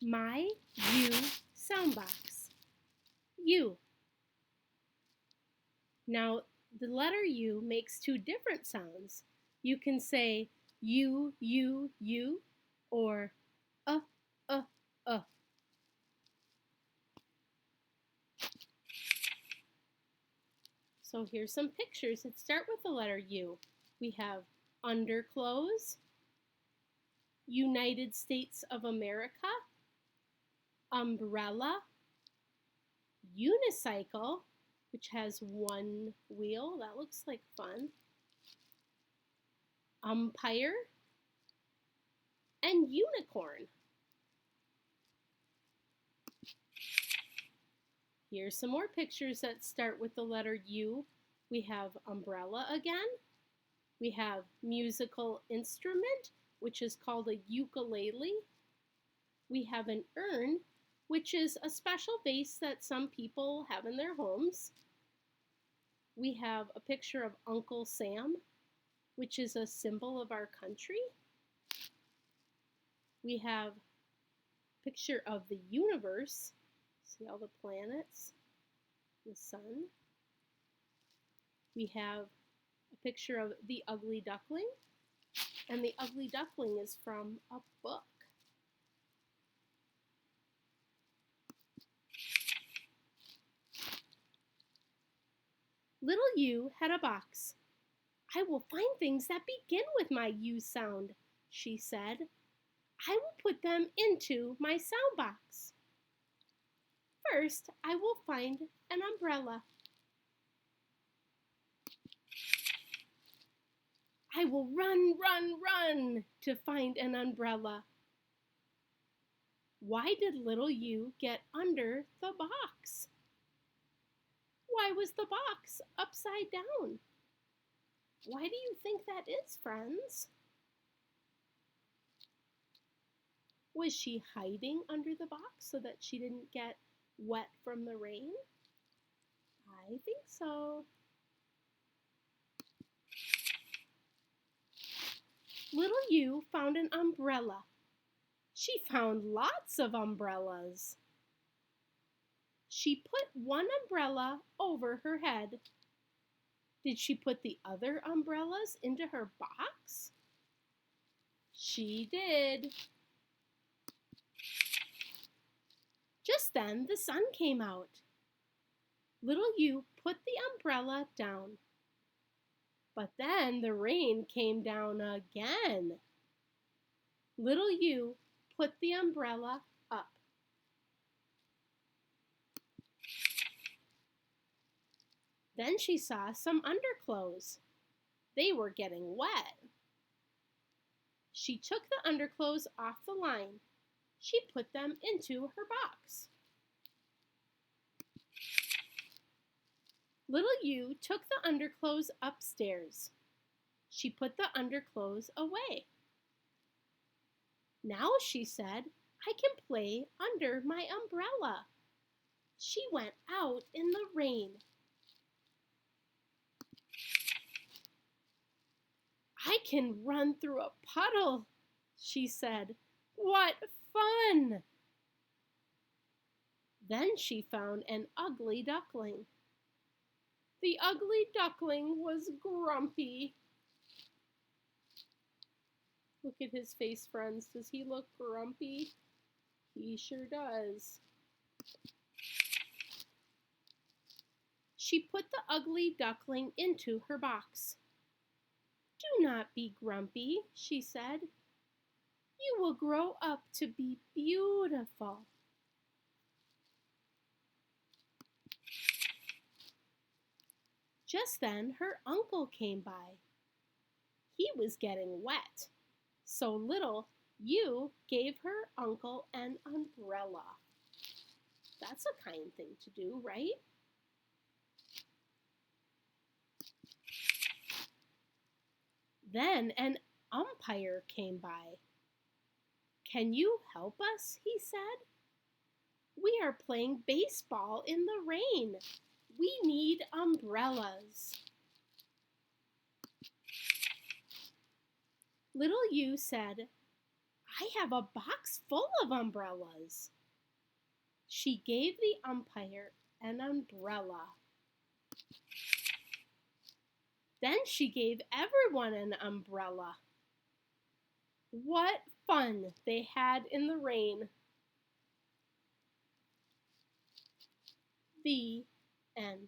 My U soundbox. U. Now, the letter U makes two different sounds. You can say U, or uh, uh, uh. So here's some pictures that start with the letter U. We have underclothes, United States of America, umbrella, unicycle, which has one wheel. That looks like fun. Umpire, and unicorn. Here's some more pictures that start with the letter U. We have umbrella again. We have musical instrument, which is called a ukulele. We have an urn, which is a special vase that some people have in their homes. We have a picture of Uncle Sam, which is a symbol of our country. We have a picture of the universe. See all the planets, the sun. We have a picture of the ugly duckling, and the ugly duckling is from a book. Little U had a box. I will find things that begin with my U sound, she said. I will put them into my sound box. First, I will find an umbrella. I will run, run, run to find an umbrella. Why did little U get under the box? Why was the box upside down? Why do you think that is, friends? Was she hiding under the box so that she didn't get wet from the rain? I think so. Little U found an umbrella. She found lots of umbrellas. She put one umbrella over her head. Did she put the other umbrellas into her box? She did. Just then, the sun came out. Little U put the umbrella down. But then the rain came down again. Little U put the umbrella up. Then she saw some underclothes. They were getting wet. She took the underclothes off the line. She put them into her box. Little U took the underclothes upstairs. She put the underclothes away. Now, she said, I can play under my umbrella. She went out in the rain. I can run through a puddle, she said. What fun! Then she found an ugly duckling. The ugly duckling was grumpy. Look at his face, friends. Does he look grumpy? He sure does. She put the ugly duckling into her box. Do not be grumpy, she said. You will grow up to be beautiful. Just then, her uncle came by. He was getting wet, so little U gave her uncle an umbrella. That's a kind thing to do, right? Then an umpire came by. Can you help us? He said. We are playing baseball in the rain. We need umbrellas. Little U said, I have a box full of umbrellas. She gave the umpire an umbrella. Then she gave everyone an umbrella. What fun they had in the rain. The end.